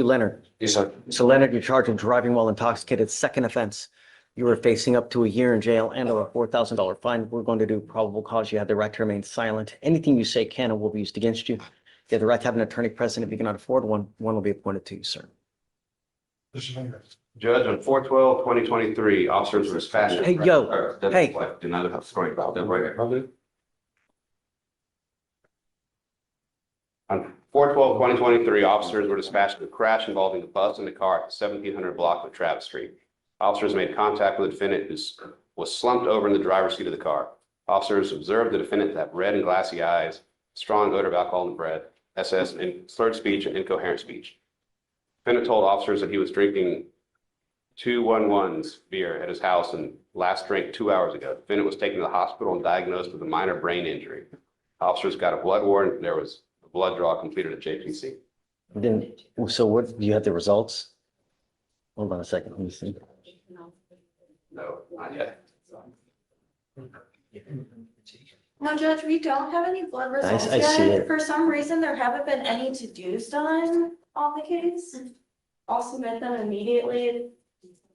Leonard. Yes, sir. So Leonard, you're charged with driving while intoxicated, second offense. You were facing up to a year in jail and or a $4,000 fine. We're going to do probable cause. You have the right to remain silent. Anything you say can and will be used against you. You have the right to have an attorney present. If you cannot afford one, one will be appointed to you, sir. Judge, on 4/12/2023, officers were dispatched. Hey, yo, hey. Another story about that right here. On 4/12/2023, officers were dispatched to a crash involving a bus and a car at the 1700 block of Travis Street. Officers made contact with the defendant who was slumped over in the driver's seat of the car. Officers observed the defendant to have red and glassy eyes, strong odor of alcohol in the breath, SS, and slurred speech and incoherent speech. Defendant told officers that he was drinking 211's beer at his house and last drank 2 hours ago. Defendant was taken to the hospital and diagnosed with a minor brain injury. Officers got a blood warrant. There was a blood draw completed at JPC. Then, so what, do you have the results? Hold on a second, let me see. No, not yet. No, Judge, we don't have any blood results I see yet. it. For some reason, there haven't been any to-dos done on the case. I'll submit them immediately.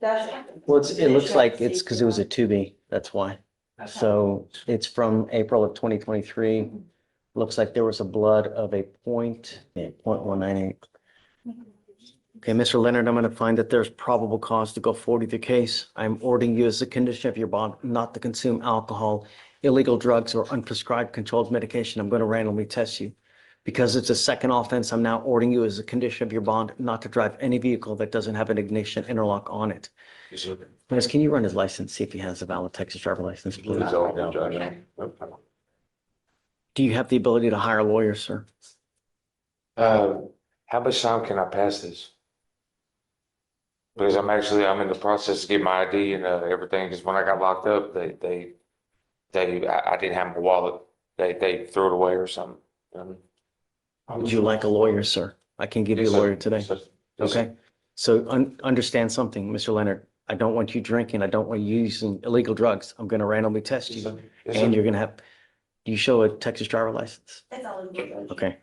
That's. Well, it looks like it's because it was a 2B, that's why. So it's from April of 2023. Looks like there was a blood of a 0.198. Okay, Mr. Leonard, I'm going to find that there's probable cause to go forward with your case. I'm ordering you as a condition of your bond not to consume alcohol, illegal drugs, or unprescribed controlled medication. I'm going to randomly test you. Because it's a second offense, I'm now ordering you as a condition of your bond not to drive any vehicle that doesn't have an ignition interlock on it. Yes, sir. Miss, can you run his license, see if he has a valid Texas driver license, please? Do you have the ability to hire a lawyer, sir? How much time can I pass this? Because I'm in the process of getting my ID and everything, because when I got locked up, I didn't have my wallet. They threw it away or something. Would you like a lawyer, sir? I can give you a lawyer today. Okay? So understand something, Mr. Leonard. I don't want you drinking. I don't want you using illegal drugs. I'm going to randomly test you. And you're going to have, do you show a Texas driver license? It's all good. Okay.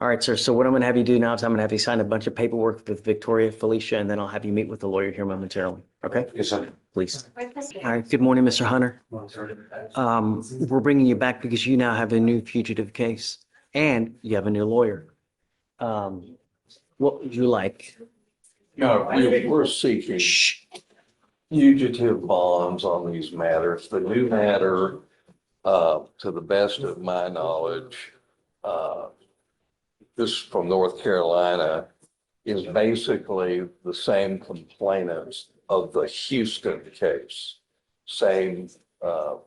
All right, sir. So what I'm going to have you do now is I'm going to have you sign a bunch of paperwork with Victoria, Fleischer, and then I'll have you meet with the lawyer here momentarily. Okay? Yes, sir. Please. All right. Good morning, Mr. Hunter. We're bringing you back because you now have a new fugitive case and you have a new lawyer. What would you like? No, we're seeking fugitive bonds on these matters. The new matter, to the best of my knowledge, this from North Carolina, is basically the same complainants of the Houston case. Same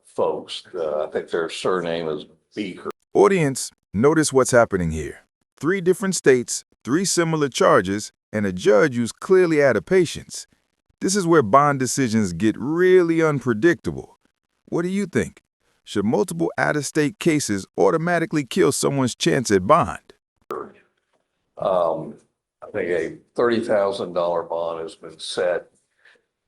folks. I think their surname is Beaker. Audience, notice what's happening here. 3 different states, 3 similar charges, and a judge who's clearly out of patience. This is where bond decisions get really unpredictable. What do you think? Should multiple out-of-state cases automatically kill someone's chance at bond? I think a $30,000 bond has been set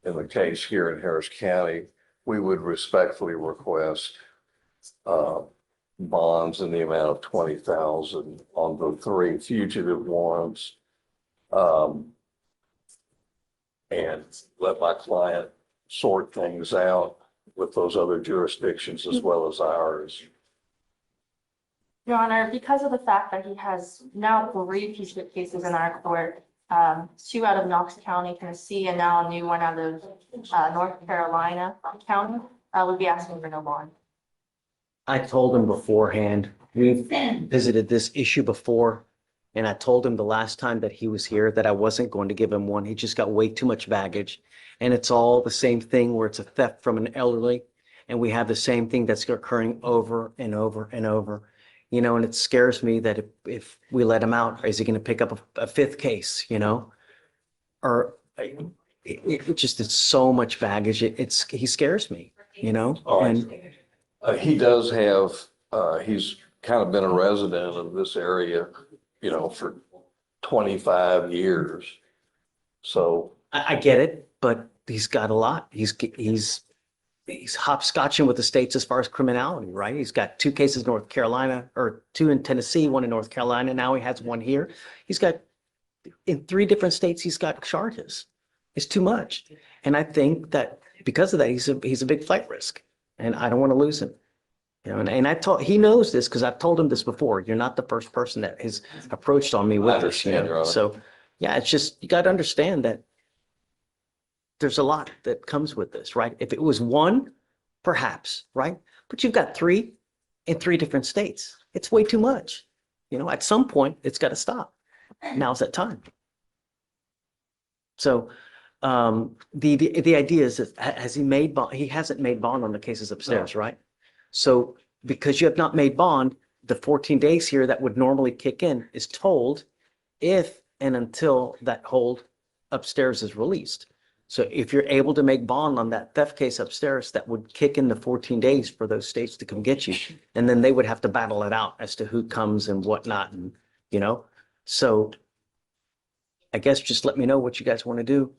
in the case here in Harris County. We would respectfully request bonds in the amount of $20,000 on the 3 fugitive warrants. And let my client sort things out with those other jurisdictions as well as ours. Your Honor, because of the fact that he has now 3 fugitive cases in our court, 2 out of Knox County, Tennessee, and now a new one out of North Carolina County, we'd be asking for no bond. I told him beforehand, we've visited this issue before, and I told him the last time that he was here that I wasn't going to give him one. He just got way too much baggage. And it's all the same thing where it's a theft from an elderly, and we have the same thing that's occurring over and over and over. You know, and it scares me that if we let him out, is he going to pick up a 5th case, you know? Or it's so much baggage. He scares me, you know? And he does have, he's kind of been a resident of this area, you know, for 25 years. So I get it, but he's got a lot. He's hopscotching with the states as far as criminality, right? He's got 2 cases in North Carolina, or 2 in Tennessee, 1 in North Carolina. Now he has 1 here. He's got in 3 different states, he's got charges. It's too much. And I think that because of that, he's a big flight risk, and I don't want to lose him. You know, and he knows this because I've told him this before. You're not the first person that has approached on me with this, you understand, Your know? Honor. So, yeah, it's just, you got to understand that there's a lot that comes with this, right? If it was 1, perhaps, right? But you've got 3 in 3 different states. It's way too much. You know, at some point, it's got to stop. Now's that time. So, the idea is that has he made bond? He hasn't made bond on the cases upstairs, right? So because you have not made bond, the 14 days here that would normally kick in is told if and until that hold upstairs is released. So if you're able to make bond on that theft case upstairs, that would kick in the 14 days for those states to come get you. And then they would have to battle it out as to who comes and whatnot, and, you know, so I guess just let me know what you guys want to do.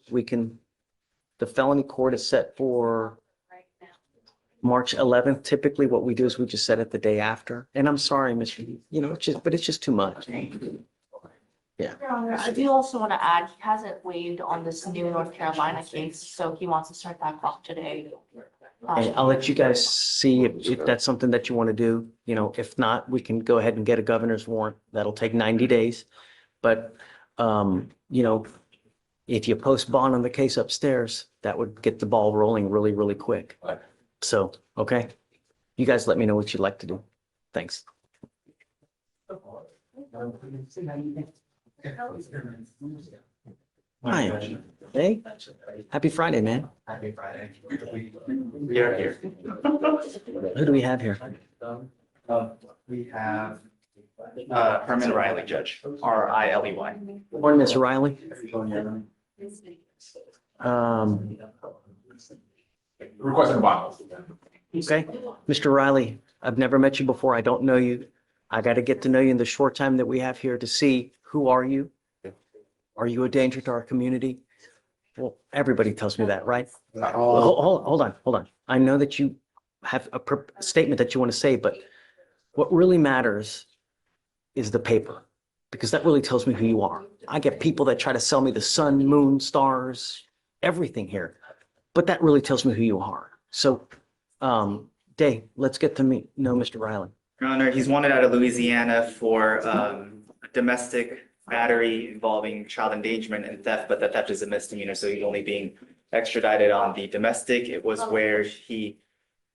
The felony court is set for March 11th. Typically what we do is we just set it the day after. And I'm sorry, Mr. You know, but it's just too much. Your Honor, I do also want to add, he hasn't waived on this new North Carolina case, so he wants to start that clock today. And I'll let you guys see if that's something that you want to do. You know, if not, we can go ahead and get a governor's warrant. That'll take 90 days. But, you know, if you post bond on the case upstairs, that would get the ball rolling really, really quick. Right. So, okay. You guys let me know what you'd like to do. Thanks. Hi. Hey, happy Friday, man. Happy Friday. We are here. Who do we have here? We have Herman Riley, Judge, R-I-L-E-Y. Morning, Mr. Riley. Requesting bond. Okay, Mr. Riley, I've never met you before. I don't know you. I got to get to know you in the short time that we have here to see who are you? Are you a danger to our community? Well, everybody tells me that, right? Hold on. I know that you have a statement that you want to say, but what really matters is the paper, because that really tells me who you are. I get people that try to sell me the sun, moon, stars, everything here, but that really tells me who you are. So, Dave, let's get to know Mr. Riley. Your Honor, he's wanted out of Louisiana for domestic battery involving child endangerment and theft, but that theft is a misdemeanor, so he's only being extradited on the domestic. It was where he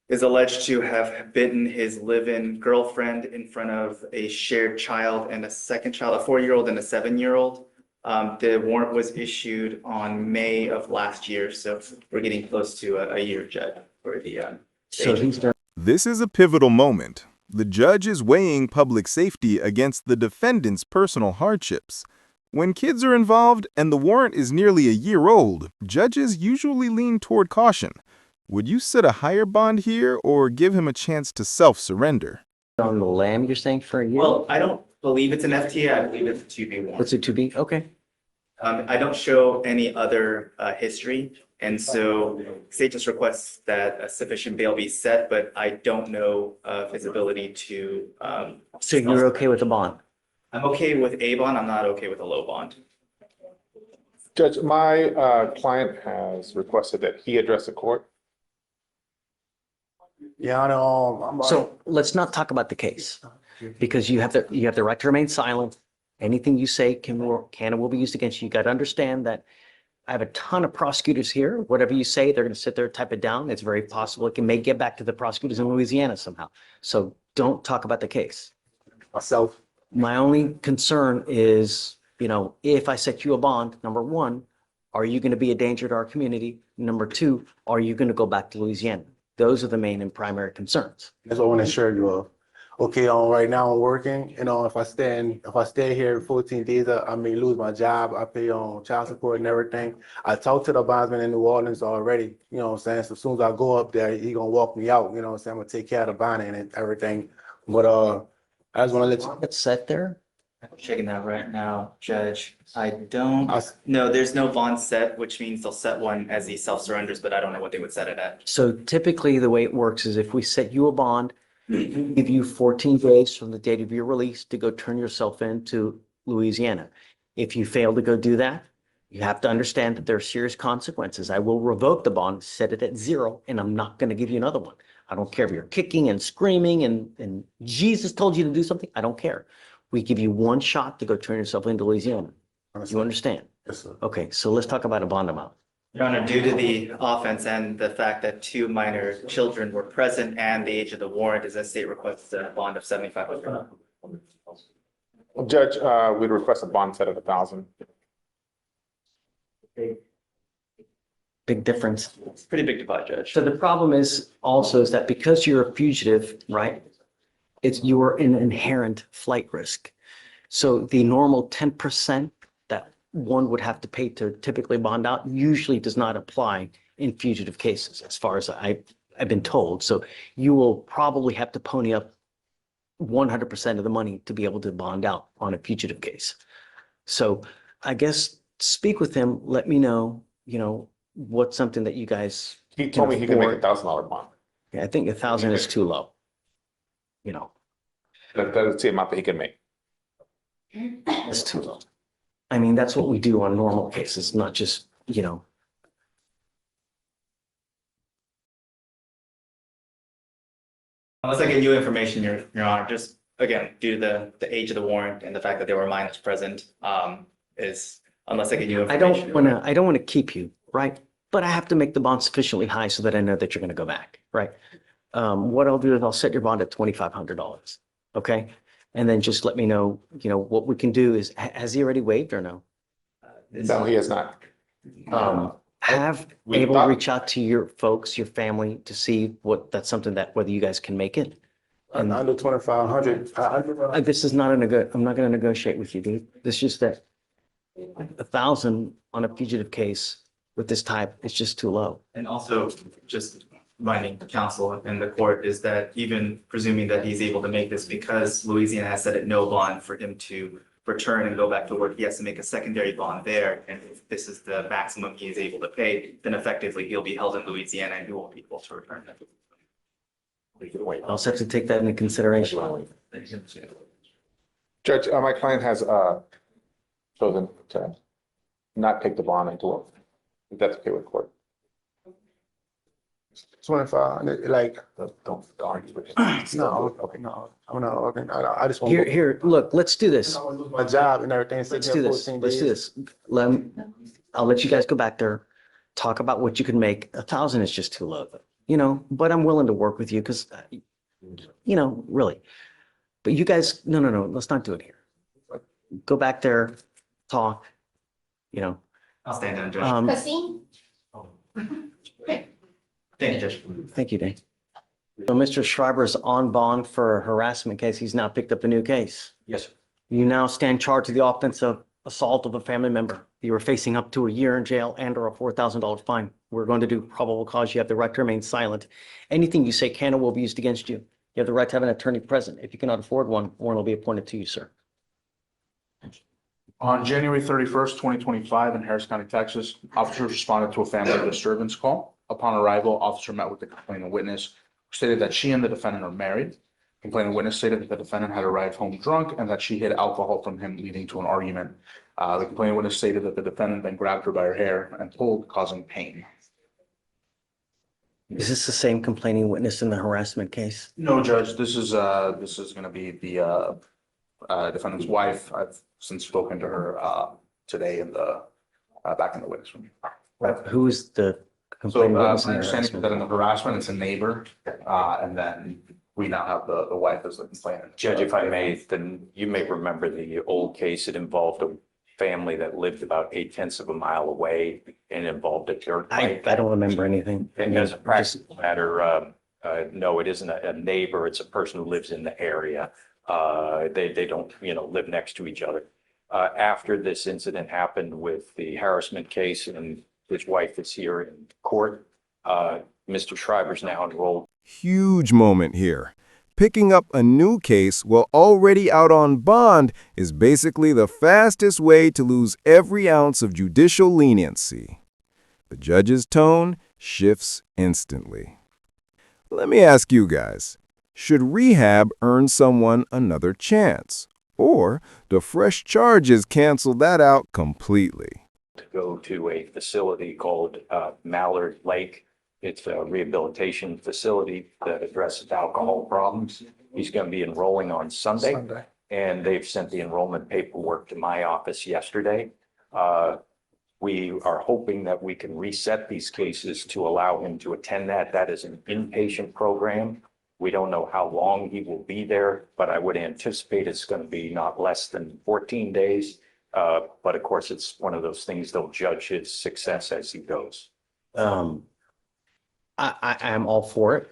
is alleged to have bitten his live-in girlfriend in front of a shared child and a second child, a 4-year-old and a 7-year-old. The warrant was issued on May of last year, so we're getting close to a year, Judge, for the So he's done. This is a pivotal moment. The judge is weighing public safety against the defendant's personal hardships. When kids are involved and the warrant is nearly a year old, judges usually lean toward caution. Would you set a higher bond here or give him a chance to self-surrender? On the lam, you're saying, for a year? Well, I don't believe it's an FTA. I believe it's a 2B warrant. What's it to be? Okay. I don't show any other history, and so state just requests that a sufficient bail be set, but I don't know of his ability to. So you're okay with the bond? I'm okay with a bond. I'm not okay with a low bond. Judge, my client has requested that he address the court. Yeah, I know. So let's not talk about the case, because you have the right to remain silent. Anything you say can and will be used against you. You got to understand that I have a ton of prosecutors here. Whatever you say, they're going to sit there, type it down. It's very possible it may get back to the prosecutors in Louisiana somehow. So don't talk about the case. Myself. My only concern is, you know, if I set you a bond, number one, are you going to be a danger to our community? Number two, are you going to go back to Louisiana? Those are the main and primary concerns. That's what I want to assure you of. Okay, right now I'm working. You know, if I stay here 14 days, I may lose my job. I pay on child support and everything. I talked to the bondsman in New Orleans already. You know what I'm saying? So as soon as I go up there, he gonna walk me out. You know what I'm saying? I'm gonna take care of the bonding and everything. But I just want to let you. It's set there. I'm checking that right now, Judge. No, there's no bond set, which means they'll set one as he self-surrenders, but I don't know what they would set it at. So typically the way it works is if we set you a bond, give you 14 days from the date of your release to go turn yourself into Louisiana. If you fail to go do that, you have to understand that there are serious consequences. I will revoke the bond, set it at 0, and I'm not going to give you another one. I don't care if you're kicking and screaming and Jesus told you to do something. I don't care. We give you one shot to go turn yourself into Louisiana. You understand? Yes, sir. Okay, so let's talk about a bond amount. Your Honor, due to the offense and the fact that 2 minor children were present and the age of the warrant, is that state requests a bond of $7,500. Judge, we'd request a bond set of 1,000. Big difference. It's pretty big divide, Judge. So the problem is also is that because you're a fugitive, right? You are an inherent flight risk. So the normal 10% that one would have to pay to typically bond out usually does not apply in fugitive cases, as far as I've been told. So you will probably have to pony up 100% of the money to be able to bond out on a fugitive case. So I guess speak with him, let me know, what's something that you guys. He told me he could make a afford. $1,000 bond. I think 1,000 is too low. That's the amount that he can make. It's too low. I mean, that's what we do on normal cases, not just, Unless I get new information, Your Honor, just again, due to the age of the warrant and the fact that there were minors present, is unless I get new I information. don't want to keep you, right? But I have to make the bond sufficiently high so that I know that you're going to go back, right? What I'll do is I'll set your bond at $2,500, okay? And then just let me know, what we can do is, has he already waived or no? No, he has not. Have We able to thought- reach out to your folks, your family, to see that's something that whether you guys can make it. And Under 2,500. this is not I'm not going to negotiate with you, dude. This is just that 1,000 on a fugitive case with this type is just too low. And also, just reminding counsel and the court is that even presuming that he's able to make this, because Louisiana has set at no bond for him to return and go back to work, he has to make a secondary bond there. And if this is the maximum he is able to pay, then effectively he'll be held in Louisiana and he won't be able to return. I'll also have to take that into consideration. Judge, my client has chosen to not take the bond into it. If that's okay with court. 2,500, like, Don't argue with it. no, Okay. no, I'm not arguing. I just want Here, look, let's do this. my job and everything. Let's sitting do here this. 14 Let's do days. this. I'll let you guys go back there, talk about what you can make. 1,000 is just too low, but I'm willing to work with you because, really. But you guys, no, let's not do it here. Go back there, talk, I'll stand down, Judge. Christine? Thank you, Judge. Thank you, Dane. So Mr. Schreiber's on bond for a harassment case. He's now picked up a new case. Yes, sir. You now stand charged with the offense of assault of a family member. You are facing up to a year in jail and or a $4,000 fine. We're going to do probable cause. You have the right to remain silent. Anything you say can or will be used against you. You have the right to have an attorney present. If you cannot afford one will be appointed to you, sir. On January 31st, 2025 in Harris County, Texas, officers responded to a family disturbance call. Upon arrival, officer met with the complaining witness, who stated that she and the defendant are married. Complaining witness stated that the defendant had arrived home drunk and that she hid alcohol from him, leading to an argument. The complaining witness stated that the defendant then grabbed her by her hair and pulled, causing pain. Is this the same complaining witness in the harassment case? No, Judge, this is going to be the defendant's wife. I've since spoken to her today in the back in the witness room. Who is the So complaining my witness in the understanding is harassment? that in the harassment, it's a neighbor, and then we now have the wife as the complainant. Judge, if I may, then you may remember the old case. It involved a family that lived about 8/10 of a mile away and involved a dirt I bike. don't remember anything. And as a practical matter, no, it isn't a neighbor. It's a person who lives in the area. They don't, live next to each other. After this incident happened with the harassment case and his wife is here in court, Mr. Schreiber's now enrolled. Huge moment here. Picking up a new case while already out on bond is basically the fastest way to lose every ounce of judicial leniency. The judge's tone shifts instantly. Let me ask you guys, should rehab earn someone another chance? Or the fresh charges cancel that out completely. To go to a facility called Mallard Lake. It's a rehabilitation facility that addresses alcohol problems. He's going to be enrolling on Sunday. And they've sent the enrollment paperwork to my office yesterday. We are hoping that we can reset these cases to allow him to attend that. That is an inpatient program. We don't know how long he will be there, but I would anticipate it's going to be not less than 14 days. But of course, it's one of those things they'll judge his success as he goes. I am all for it.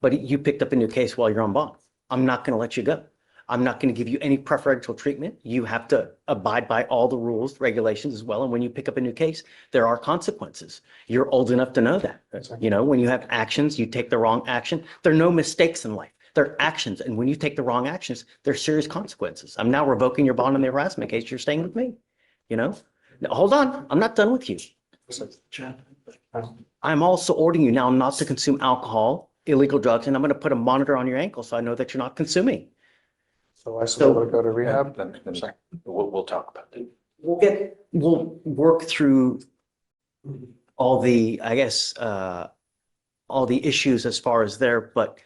But you picked up a new case while you're on bond. I'm not going to let you go. I'm not going to give you any preferential treatment. You have to abide by all the rules, regulations as well. And when you pick up a new case, there are consequences. You're old enough to know that. You know, when you have actions, you take the wrong action. There are no mistakes in life. They're actions. And when you take the wrong actions, there's serious consequences. I'm now revoking your bond on the harassment case. You're staying with me. You know, now, hold on. I'm not done with you. I'm also ordering you now not to consume alcohol, illegal drugs, and I'm going to put a monitor on your ankle so I know that you're not consuming. So I still gotta go to rehab? We'll talk about that. We'll work through all the, I guess, all the issues as far as there, but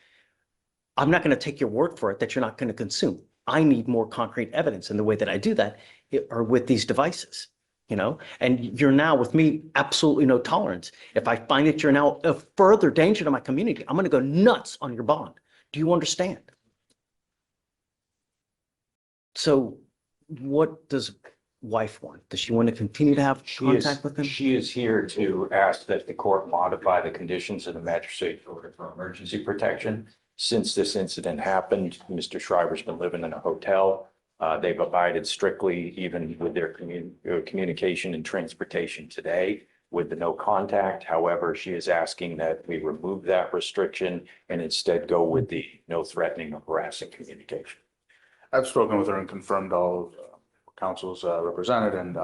I'm not going to take your word for it that you're not going to consume. I need more concrete evidence. And the way that I do that are with these devices, you know, and you're now with me, absolutely no tolerance. If I find that you're now a further danger to my community, I'm going to go nuts on your bond. Do you understand? So what does wife want? Does she want to continue to have contact with him? She is here to ask that the court modify the conditions of the magistrate order for emergency protection. Since this incident happened, Mr. Shriver's been living in a hotel. They've abided strictly, even with their communication and transportation today, with the no contact. However, she is asking that we remove that restriction and instead go with the no threatening or harassing communication. I've spoken with her and confirmed all of council's represented, and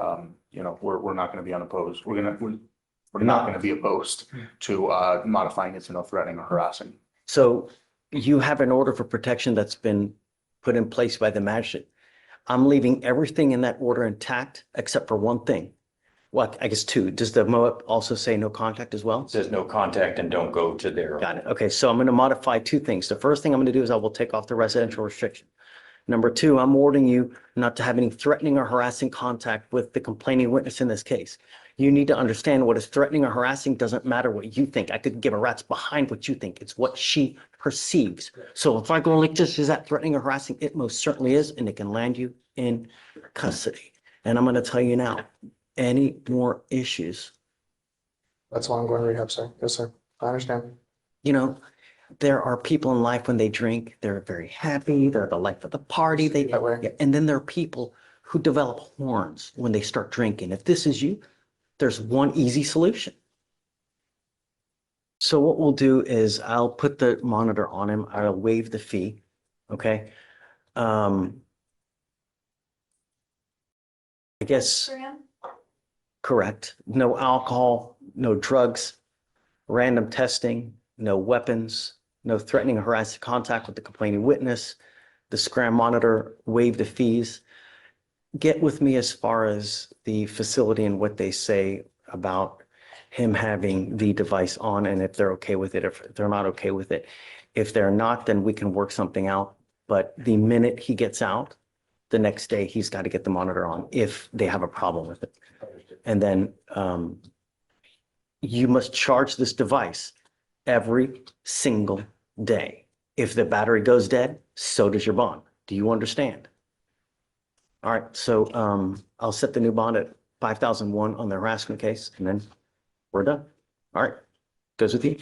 you know, we're not going to be unopposed. We're not going to be opposed to modifying it to no threatening or harassing. So you have an order for protection that's been put in place by the magistrate. I'm leaving everything in that order intact except for one thing. Well, I guess two. Does the MOAP also say no contact as well? It says no contact and don't go to their. Got it. Okay, so I'm going to modify two things. The first thing I'm going to do is I will take off the residential restriction. Number two, I'm ordering you not to have any threatening or harassing contact with the complaining witness in this case. You need to understand what is threatening or harassing doesn't matter what you think. I could give a rat's behind what you think. It's what she perceives. So if I go like this, is that threatening or harassing? It most certainly is, and it can land you in custody. And I'm going to tell you now, any more issues? That's why I'm going to rehab, sir. Yes, sir. I understand. You know, there are people in life when they drink, they're very happy. They're the life of the party. That way. Yeah, and then there are people who develop horns when they start drinking. If this is you, there's one easy solution. So what we'll do is I'll put the monitor on him. I'll waive the fee. Okay. I guess Graham? correct. No alcohol, no drugs, random testing, no weapons, no threatening or harassing contact with the complaining witness, the scram monitor, waive the fees. Get with me as far as the facility and what they say about him having the device on and if they're okay with it, if they're not okay with it. If they're not, then we can work something out. But the minute he gets out, the next day he's got to get the monitor on if they have a problem with it. And then you must charge this device every single day. If the battery goes dead, so does your bond. Do you understand? All right, so I'll set the new bond at 5,001 on the harassment case, and then we're done. All right, goes with you.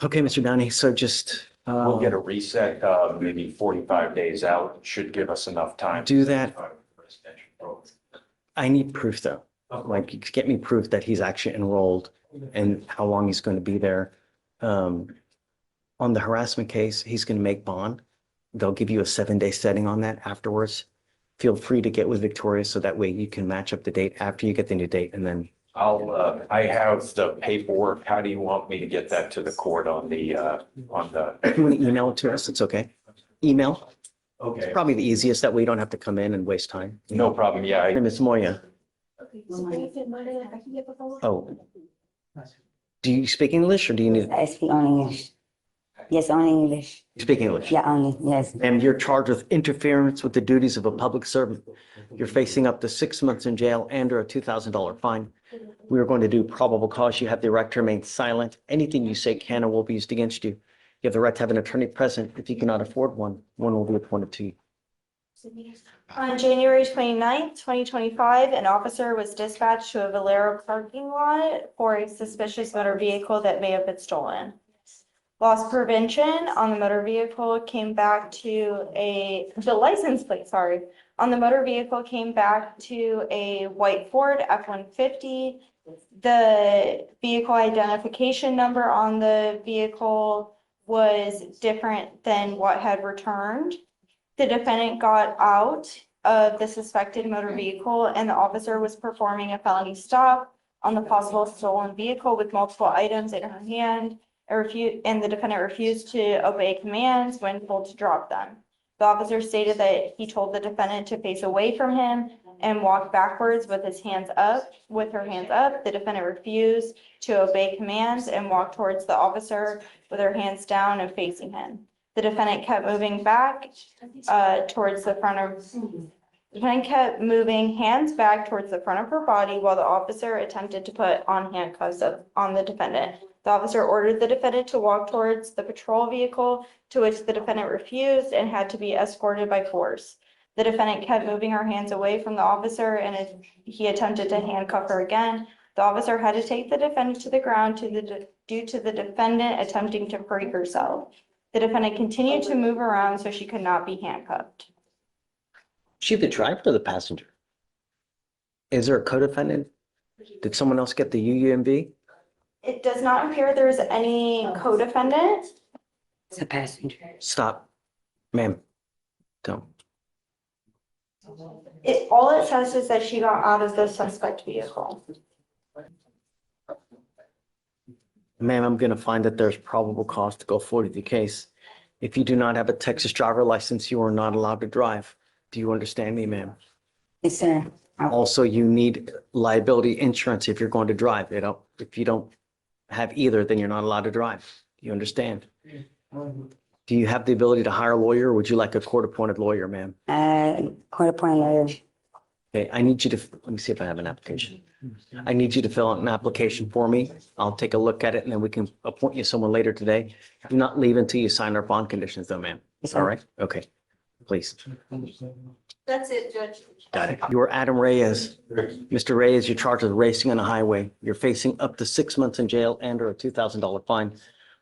Okay, Mr. Downey, so just We'll get a reset, maybe 45 days out. Should give us enough time. do that. I need proof though. Like, get me proof that he's actually enrolled and how long he's going to be there. On the harassment case, he's going to make bond. They'll give you a 7-day setting on that afterwards. Feel free to get with Victoria so that way you can match up the date after you get the new date, and then I have the paperwork. How do you want me to get that to the court on the, if you want to email it to us, it's okay. email. It's Okay, probably the easiest that we don't have to come in and waste time. no problem. Yeah, Ms. Moya, oh. Do you speak English or do you need, I speak only English. Yes, only English. you speak English? Yeah, only, yes. And you're charged with interference with the duties of a public servant. You're facing up to 6 months in jail and or a $2,000 fine. We are going to do probable cause. You have the right to remain silent. Anything you say can or will be used against you. You have the right to have an attorney present. If you cannot afford one, one will be appointed to you. On January 29th, 2025, an officer was dispatched to a Valero parking lot for a suspicious motor vehicle that may have been stolen. Loss prevention on the motor vehicle came back to the license plate, sorry, on the motor vehicle came back to a white Ford F-150. The vehicle identification number on the vehicle was different than what had returned. The defendant got out of the suspected motor vehicle and the officer was performing a felony stop on the possible stolen vehicle with multiple items in her hand. And the defendant refused to obey commands when told to drop them. The officer stated that he told the defendant to face away from him and walk backwards with his hands up, with her hands up. The defendant refused to obey commands and walked towards the officer with her hands down and facing him. The defendant kept moving back towards the front of, the defendant kept moving hands back towards the front of her body while the officer attempted to put on handcuffs on the defendant. The officer ordered the defendant to walk towards the patrol vehicle, to which the defendant refused and had to be escorted by force. The defendant kept moving her hands away from the officer and he attempted to handcuff her again. The officer had to take the defendant to the ground due to the defendant attempting to free herself. The defendant continued to move around so she could not be handcuffed. She the driver or the passenger? Is there a co-defendant? Did someone else get the UUMV? It does not appear there's any co-defendant. It's a passenger. Stop, ma'am. Don't. All it says is that she got out of the suspect vehicle. Ma'am, I'm gonna find that there's probable cause to go forward with the case. If you do not have a Texas driver license, you are not allowed to drive. Do you understand me, ma'am? Yes, sir. Also, you need liability insurance if you're going to drive. If you don't have either, then you're not allowed to drive. Do you understand? Do you have the ability to hire a lawyer or would you like a court-appointed lawyer, ma'am? Court-appointed lawyer. Okay, I need you to, let me see if I have an application. I need you to fill out an application for me. I'll take a look at it and then we can appoint you someone later today. Do not leave until you sign our bond conditions though, ma'am. Yes, All sir. right? Okay, please. That's it, Judge. Got it. You are Adam Reyes. Mr. Reyes, you're charged with racing on a highway. You're facing up to 6 months in jail and or a $2,000 fine.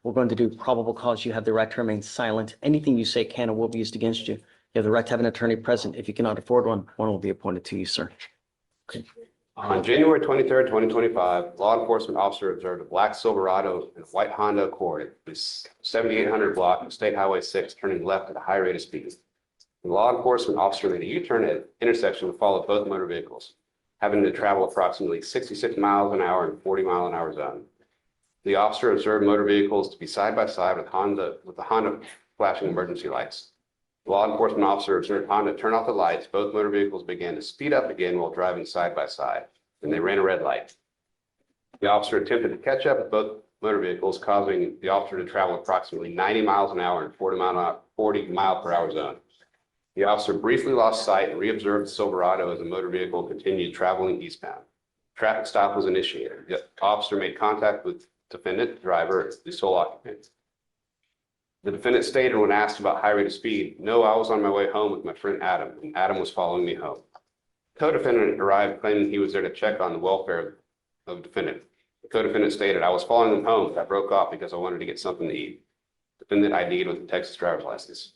We're going to do probable cause. You have the right to remain silent. Anything you say can or will be used against you. You have the right to have an attorney present. If you cannot afford one, one will be appointed to you, sir. On January 23rd, 2025, law enforcement officer observed a black Silverado and a white Honda Accord at the 7800 block of State Highway 6 turning left at a high rate of speed. The law enforcement officer made a U-turn at intersection and followed both motor vehicles, having to travel approximately 66 miles an hour in 40-mile-an-hour zone. The officer observed motor vehicles to be side by side with the Honda flashing emergency lights. The law enforcement officer observed Honda turn off the lights. Both motor vehicles began to speed up again while driving side by side, and they ran a red light. The officer attempted to catch up with both motor vehicles, causing the officer to travel approximately 90 miles an hour in 40-mile-per-hour zone. The officer briefly lost sight and re-observed the Silverado as the motor vehicle continued traveling eastbound. Traffic stop was initiated. The officer made contact with defendant, driver, the sole occupant. The defendant stated when asked about high rate of speed, "No, I was on my way home with my friend Adam, and Adam was following me home." Co-defendant arrived claiming he was there to check on the welfare of the defendant. The co-defendant stated, "I was following them home, but I broke off because I wanted to get something to eat." Defendant ID'd with a Texas driver's license.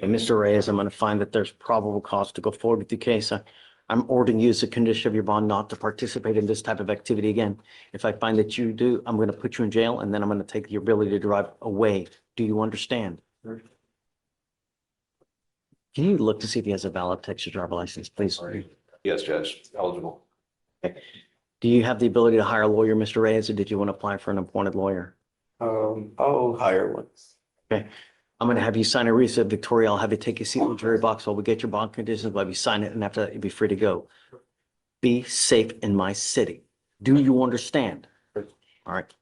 And Mr. Reyes, I'm going to find that there's probable cause to go forward with the case. I'm ordering you as a condition of your bond not to participate in this type of activity again. If I find that you do, I'm going to put you in jail and then I'm going to take your ability to drive away. Do you understand? Can you look to see if he has a valid Texas driver license, please? Yes, Judge, eligible. Do you have the ability to hire a lawyer, Mr. Reyes, or did you want to apply for an appointed lawyer? I'll hire one. Okay. I'm gonna have you sign a receipt, Victoria. I'll have you take a seat in the jury box while we get your bond conditions, while you sign it, and after that, you'll be free to go. Be safe in my city. Do you understand? All right.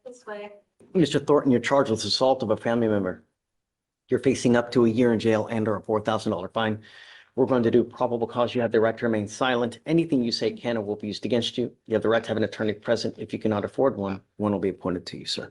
This way. Mr. Thornton, you're charged with assault of a family member. You're facing up to a year in jail and or a $4,000 fine. We're going to do probable cause. You have the right to remain silent. Anything you say can or will be used against you. You have the right to have an attorney present. If you cannot afford one, one will be appointed to you, sir.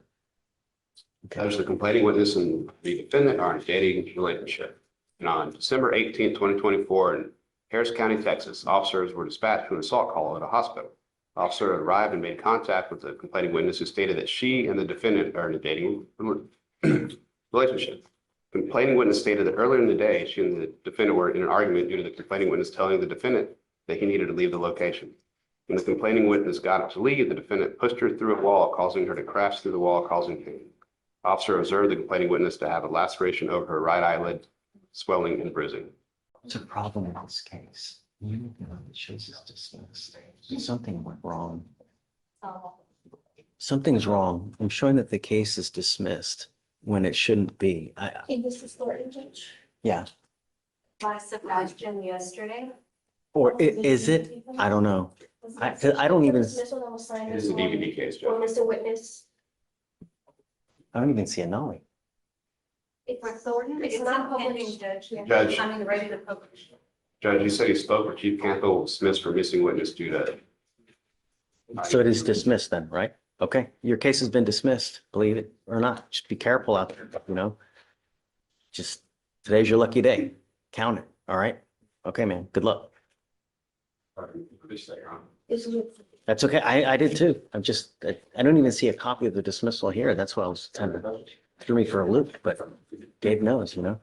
There's the complaining witness and the defendant are in a dating relationship. And on December 18th, 2024, in Harris County, Texas, officers were dispatched to an assault call at a hospital. Officer arrived and made contact with the complaining witness, who stated that she and the defendant are in a dating relationship. Complaining witness stated that earlier in the day, she and the defendant were in an argument due to the complaining witness telling the defendant that he needed to leave the location. When the complaining witness got up to leave, the defendant pushed her through a wall, causing her to crash through the wall, causing pain. Officer observed the complaining witness to have a laceration over her right eyelid, swelling and bruising. What's the problem in this case? You know, it shows it's dismissed. Something went wrong. Something's wrong. I'm showing that the case is dismissed when it shouldn't be. This is Thornton, Judge. Yeah. My suggestion yesterday. Or is it? I don't know. I don't even, It is a DVD case, Judge. Mr. Witness. I don't even see a nollie. For Thornton, it's not published, Judge. Judge. I mean, ready to publish. Judge, you said he spoke with Chief Campbell, dismissed for missing witness due to. So it is dismissed then, right? Okay, your case has been dismissed, believe it or not. Just be careful out there, you know? Just, today's your lucky day. Count it, all right? Okay, man, good luck. That's okay, I did too. I'm just, I don't even see a copy of the dismissal here. That's why I was kind of, threw me for a loop, but Dave knows, you know?